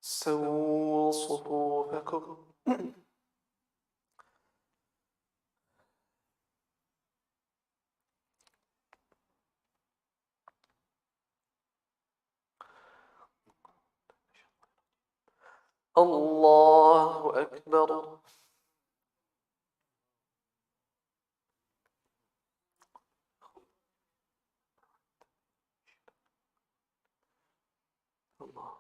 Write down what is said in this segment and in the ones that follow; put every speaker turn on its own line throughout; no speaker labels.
سووا صفوفكم. الله أكبر. الله.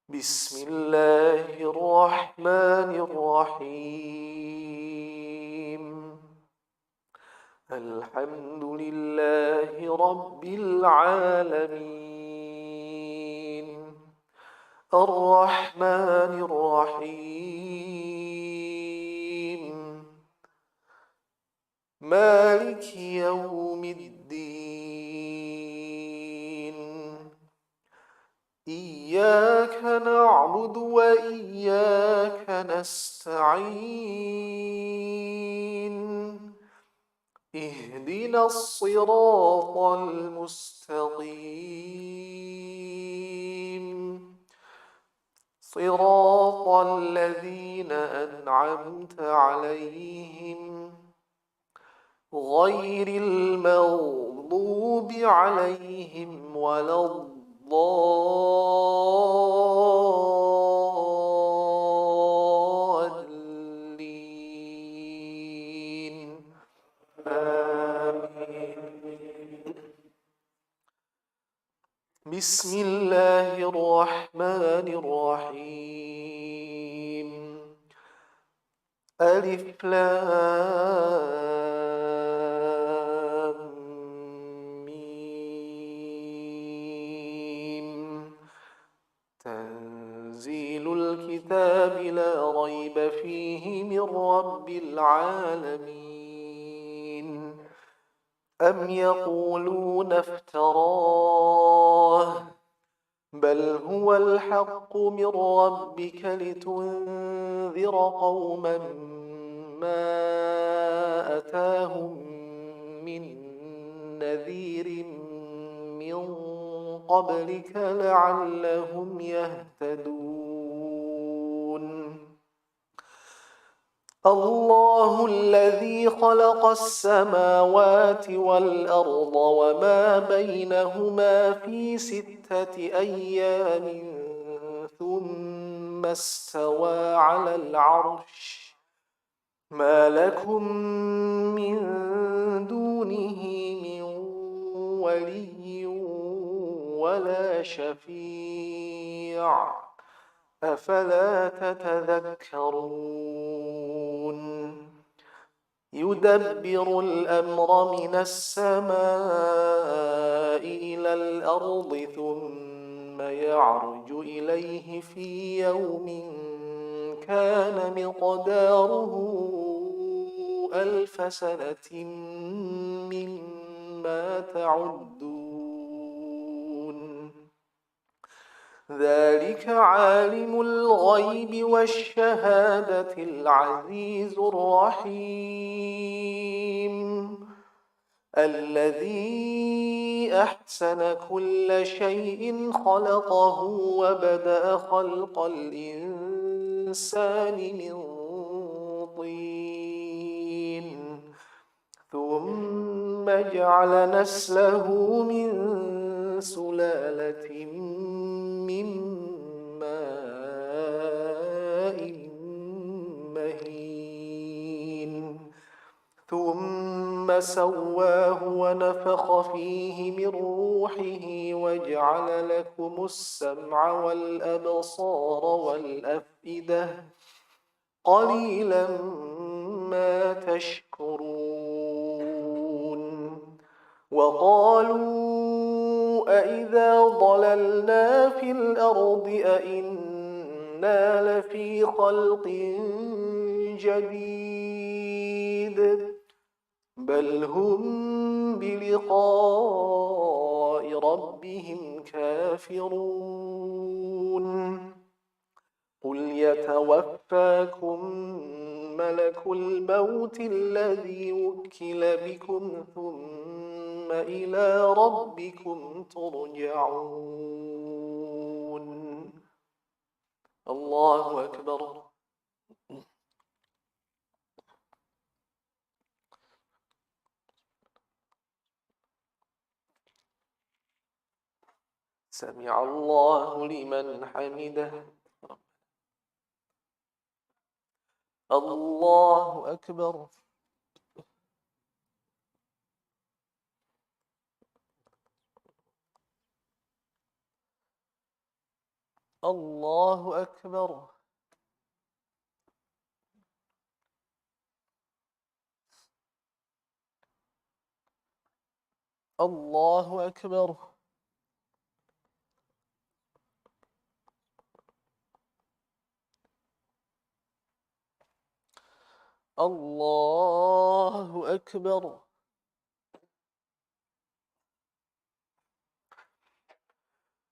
بسم الله الرحمن الرحيم. الحمد لله رب العالمين. الرحمن الرحيم. مالك يوم الدين. إياك نعبد وإياك نستعين. اهدنا الصراط المستقيم. صراط الذين أنعمت عليهم غير المغضوب عليهم ولا الضالين. آمين. بسم الله الرحمن الرحيم. ألف لام ميم. تنزيل الكتاب لا ريب فيه من رب العالمين. أم يقولون افتراه بل هو الحق من ربك لتنذر قوما ما أتاهم من نذير من قبلك لعلهم يهتدون. الله الذي خلق السماوات والأرض وما بينهما في 6 أيام ثم استوى على العرش. ما لكم من دونه من ولي ولا شفيع أفلا تتذكرون. يدبر الأمر من السماء إلى الأرض ثم يعرج إليه في يوم كان مقداره 1000 سنة مما تعدون. ذلك عالم الغيب والشهادة العزيز الرحيم. الذي أحسن كل شيء خلقه وبدأ خلق الإنسان من طين ثم جعل نسله من سلالة من ماء مهين ثم سواه ونفخ فيه من روحه وجعل لكم السمع والأبصار والأفئدة قليلا ما تشكرون. وقالوا أإذا ضللنا في الأرض أإنا لفي خلق جديد بل هم بلقاء ربهم كافرون. قل يتوفاكم ملك الموت الذي وكل بكم ثم إلى ربكم ترجعون. الله أكبر. سمع الله لمن حمده. الله أكبر. الله أكبر. الله أكبر. الله أكبر.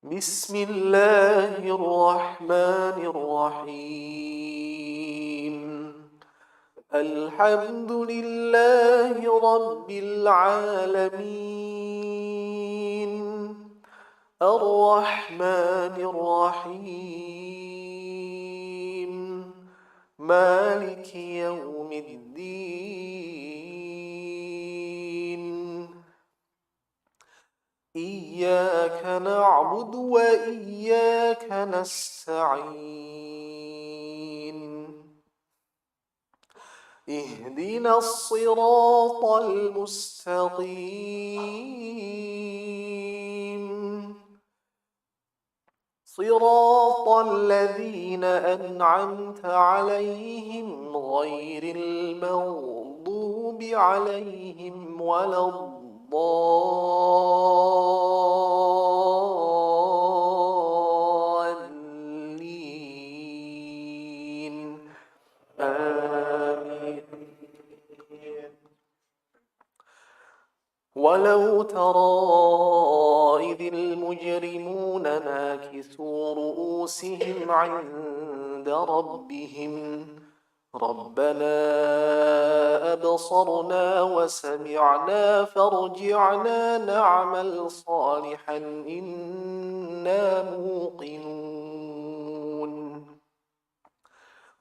بسم الله الرحمن الرحيم. الحمد لله رب العالمين، الرحمن الرحيم، مالك يوم الدين. إياك نعبد وإياك نستعين. اهدنا الصراط المستقيم، صراط الذين أنعمت عليهم غير المغضوب عليهم ولا الضالين. آمين. ولو ترى إذ المجرمون ناكسوا رؤوسهم عند ربهم ربنا أبصرنا وسمعنا فارجعنا نعمل صالحا إنا موقنون.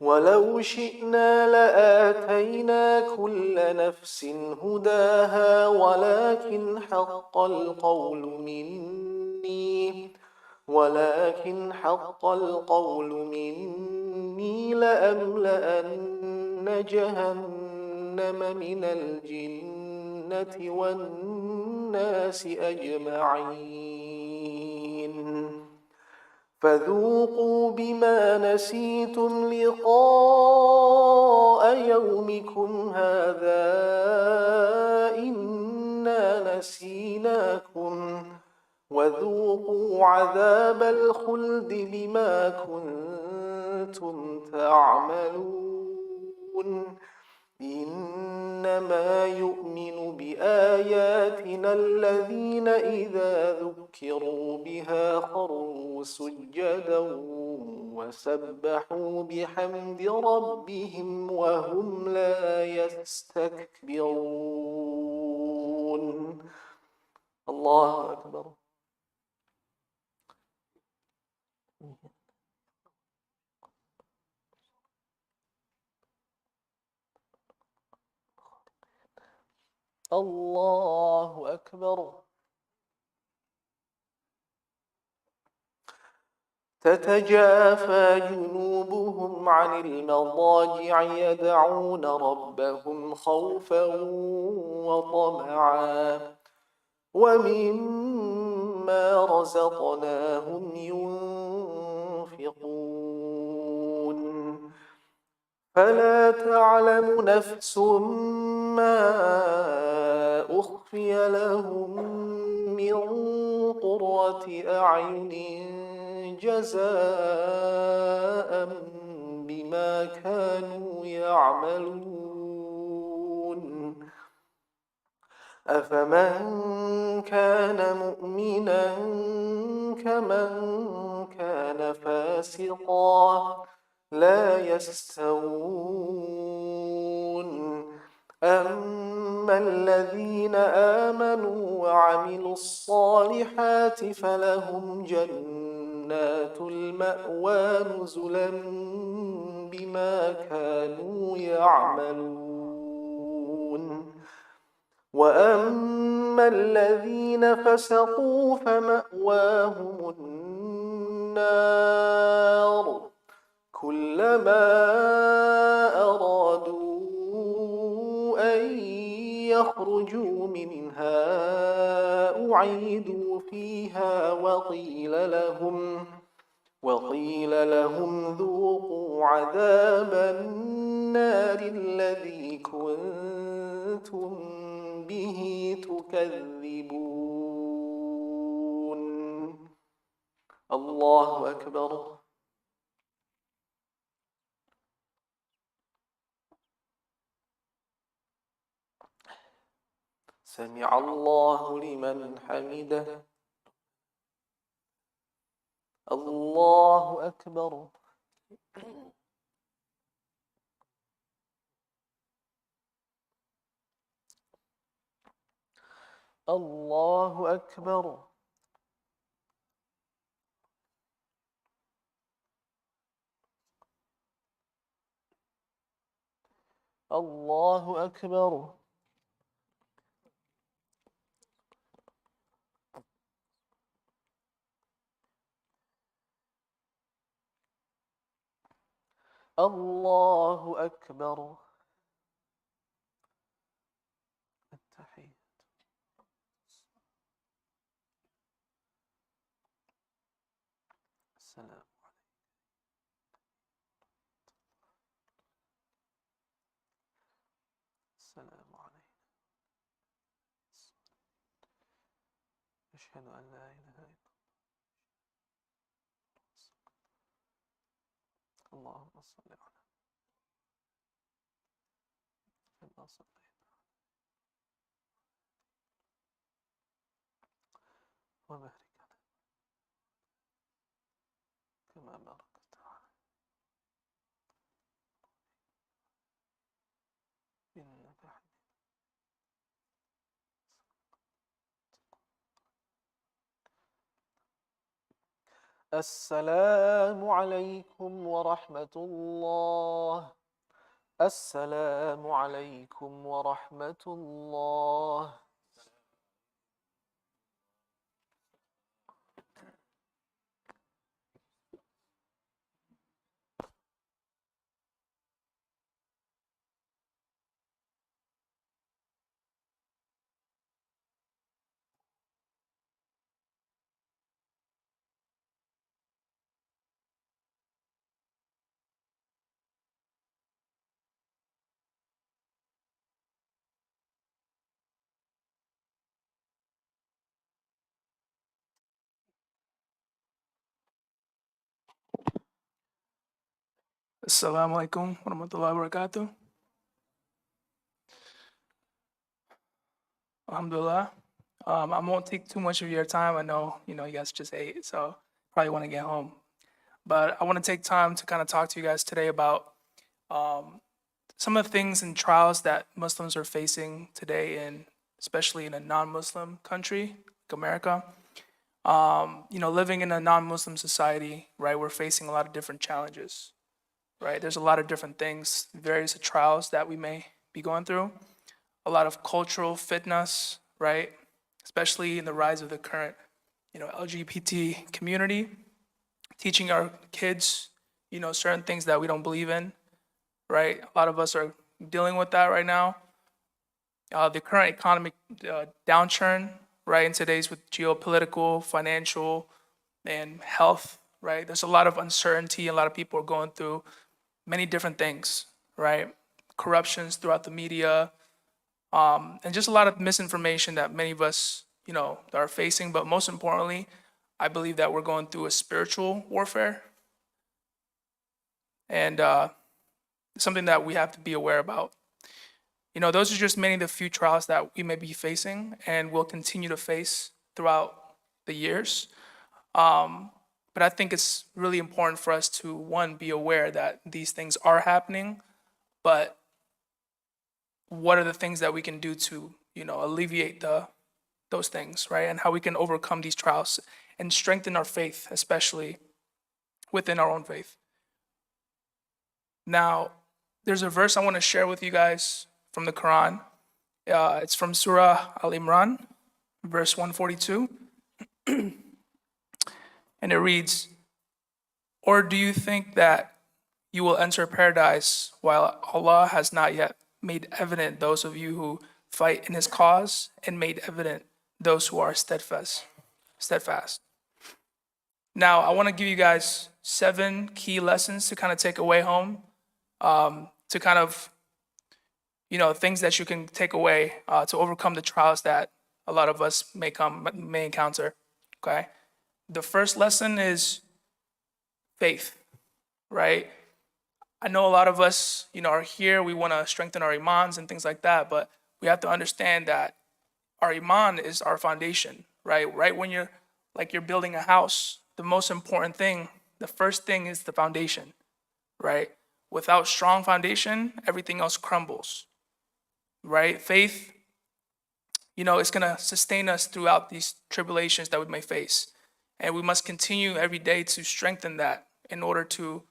ولو شئنا لآتينا كل نفس هداها ولكن حق القول مني لأملأن جهنم من الجنة والناس أجمعين. فذوقوا بما نسيتم لقاء يومكم هذا إنا نسيناكم وذوقوا عذاب الخلد بما كنتم تعملون. إنما يؤمن بآياتنا الذين إذا ذكروا بها خروا سجدا وسبحوا بحمد ربهم وهم لا يستكبرون. الله أكبر. الله أكبر. تتجافى جنوبهم عن المضاجع يدعون ربهم خوفا وطمعا ومما رزقناهم ينفقون. فلا تعلم نفس ما أخفي لهم من قرة أعين جزاء بما كانوا يعملون. أفمن كان مؤمنا كمن كان فاسقا لا يستوون أما الذين آمنوا وعملوا الصالحات فلهم جنات المأوى نزلا بما كانوا يعملون وأما الذين فسقوا فمأواهم النار كلما أرادوا أن يخرجوا منها أعيدوا فيها وقيل لهم ذوقوا عذاب النار الذي كنتم به تكذبون. الله أكبر. سمع الله لمن حمده. الله أكبر. الله أكبر. الله أكبر. الله أكبر. التحية. السلام. السلام عليكم. أشهد أن لا إله إلا الله. اللهم صل على كما صليت وبارك على كما باركت على إنك حميد. السلام عليكم ورحمة الله. السلام عليكم ورحمة الله.
Assalamu alaikum warahmatullahi wabarakatuh. Alhamdulillah. I won't take too much of your time. I know, you guys just ate, so probably want to get home. But I want to take time to kind of talk to you guys today about some of the things and trials that Muslims are facing today, and especially in a non-Muslim country like America. Living in a non-Muslim society, right, we're facing a lot of different challenges, right? There's a lot of different things, various trials that we may be going through. A lot of cultural fitness, right? Especially in the rise of the current, LGBT community, teaching our kids, certain things that we don't believe in, right? A lot of us are dealing with that right now. The current economic downturn, right, in today's with geopolitical, financial, and health, right? There's a lot of uncertainty. A lot of people are going through many different things, right? Corruptions throughout the media, and just a lot of misinformation that many of us, are facing. But most importantly, I believe that we're going through a spiritual warfare, and something that we have to be aware about. Those are just many of the few trials that we may be facing and will continue to face throughout the years. But But I think it's really important for us to, one, be aware that these things are happening, but what are the things that we can do to, alleviate those things, right? And how we can overcome these trials and strengthen our faith, especially within our own faith. Now, there's a verse I want to share with you guys from the Quran. It's from Surah Al-Imran, verse 142. And it reads, "Or do you think that you will enter paradise while Allah has not yet made evident those of you who fight in his cause and made evident those who are steadfast?" Now, I want to give you guys 7 key lessons to kind of take away home, to kind of, things that you can take away to overcome the trials that a lot of us may encounter, okay? The first lesson is faith, right? I know a lot of us, are here, we want to strengthen our imans and things like that, but we have to understand that our iman is our foundation, right? Right when you're building a house, the most important thing, the first thing is the foundation, right? Without strong foundation, everything else crumbles, right? Faith, is going to sustain us throughout these tribulations that we may face. And we must continue every day to strengthen that in order to,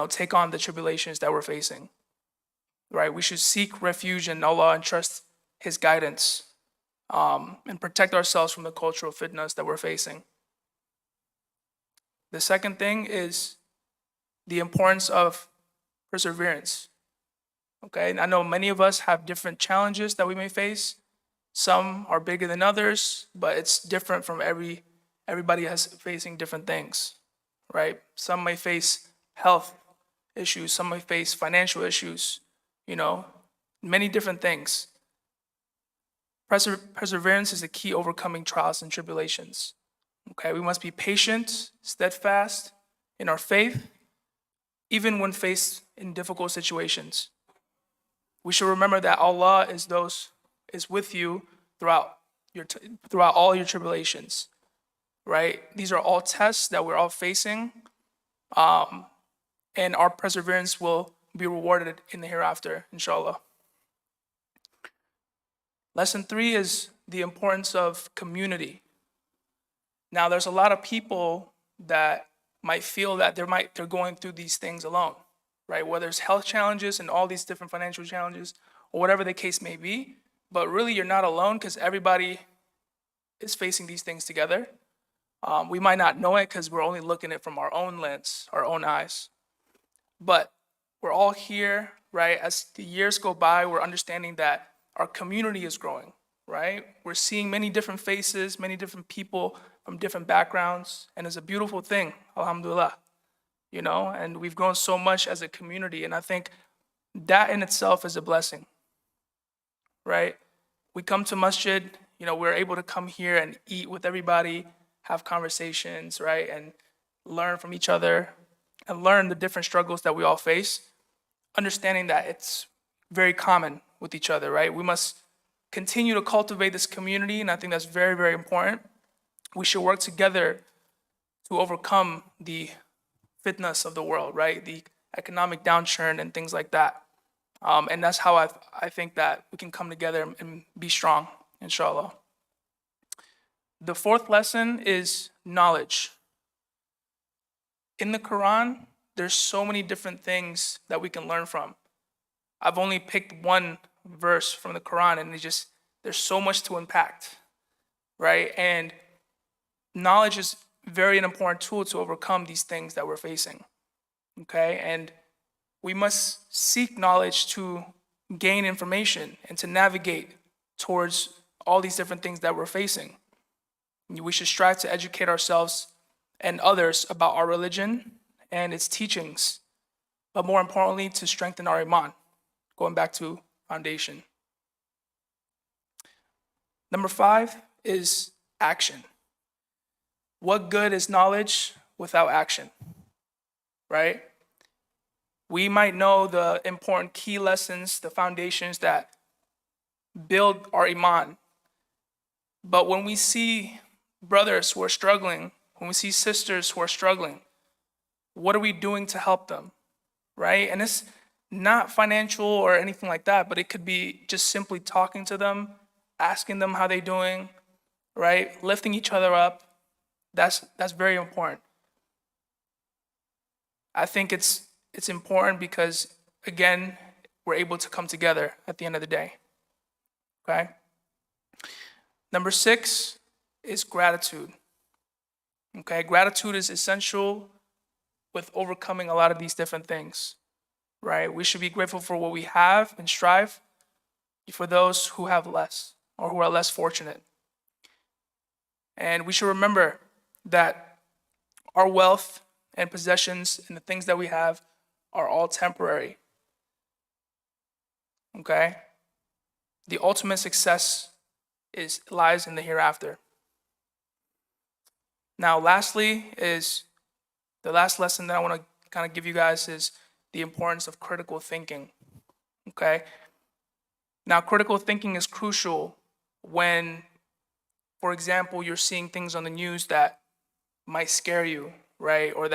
take on the tribulations that we're facing, right? We should seek refuge in Allah and trust his guidance, and protect ourselves from the cultural fitnas that we're facing. The second thing is the importance of perseverance. Okay, and I know many of us have different challenges that we may face. Some are bigger than others, but it's different from everybody has facing different things, right? Some may face health issues, some may face financial issues, many different things. Perseverance is the key overcoming trials and tribulations. Okay, we must be patient, steadfast in our faith, even when faced in difficult situations. We should remember that Allah is with you throughout all your tribulations, right? These are all tests that we're all facing, and our perseverance will be rewarded in the hereafter, inshallah. Lesson 3 is the importance of community. Now, there's a lot of people that might feel that they're going through these things alone, right? Whether it's health challenges and all these different financial challenges, or whatever the case may be. But really, you're not alone because everybody is facing these things together. We might not know it because we're only looking at it from our own lens, our own eyes. But we're all here, right? As the years go by, we're understanding that our community is growing, right? We're seeing many different faces, many different people from different backgrounds, and it's a beautiful thing, alhamdulillah, and we've grown so much as a community, and I think that in itself is a blessing, right? We come to masjid, we're able to come here and eat with everybody, have conversations, right? And learn from each other and learn the different struggles that we all face, understanding that it's very common with each other, right? We must continue to cultivate this community, and I think that's very, very important. We should work together to overcome the fitness of the world, right? The economic downturn and things like that. And that's how I think that we can come together and be strong, inshallah. The fourth lesson is knowledge. In the Quran, there's so many different things that we can learn from. I've only picked one verse from the Quran, and there's so much to impact, right? And knowledge is very an important tool to overcome these things that we're facing, okay? And we must seek knowledge to gain information and to navigate towards all these different things that we're facing. We should strive to educate ourselves and others about our religion and its teachings, but more importantly, to strengthen our iman, going back to foundation. Number 5 is action. What good is knowledge without action, right? We might know the important key lessons, the foundations that build our iman, but when we see brothers who are struggling when we see sisters who are struggling, what are we doing to help them, right? And it's not financial or anything like that, but it could be just simply talking to them, asking them how they're doing, right? Lifting each other up. That's very important. I think it's important because, again, we're able to come together at the end of the day, okay? Number 6 is gratitude, okay? Gratitude is essential with overcoming a lot of these different things, right? We should be grateful for what we have and strive for those who have less or who are less fortunate. And we should remember that our wealth and possessions and the things that we have are all temporary, okay? The ultimate success lies in the hereafter. Now, lastly is the last lesson that I want to kind of give you guys is the importance of critical thinking, okay? Now, critical thinking is crucial when, for example, you're seeing things on the news that might scare you, right? Or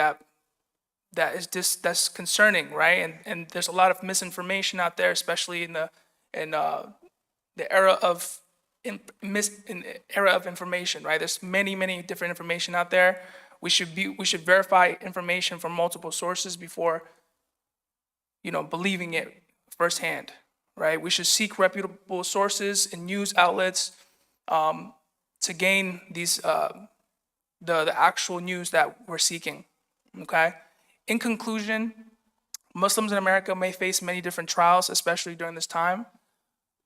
that's concerning, right? And there's a lot of misinformation out there, especially in the era of era of information, right? There's many different information out there. We should verify information from multiple sources before, believing it firsthand, right? We should seek reputable sources and news outlets to gain these the actual news that we're seeking, okay? In conclusion, Muslims in America may face many different trials, especially during this time,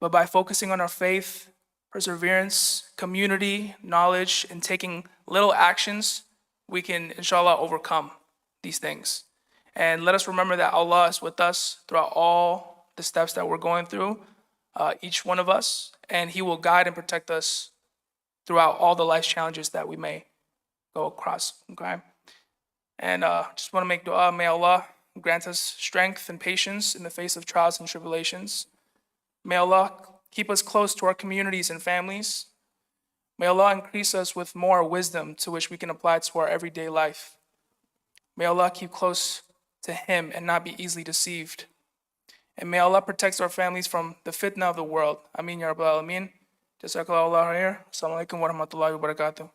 but by focusing on our faith, perseverance, community, knowledge, and taking little actions, we can, inshallah, overcome these things. And let us remember that Allah is with us throughout all the steps that we're going through, each one of us, and He will guide and protect us throughout all the life challenges that we may go across, okay? And just want to make dua, may Allah grant us strength and patience in the face of trials and tribulations. May Allah keep us close to our communities and families. May Allah increase us with more wisdom to which we can apply to our everyday life. May Allah keep close to Him and not be easily deceived. And may Allah protect our families from the fitna of the world. Ameen ya Rabbal Alameen. Jazakallahu khair. Assalamu alaikum wa rahmatullahi wa barakatuh.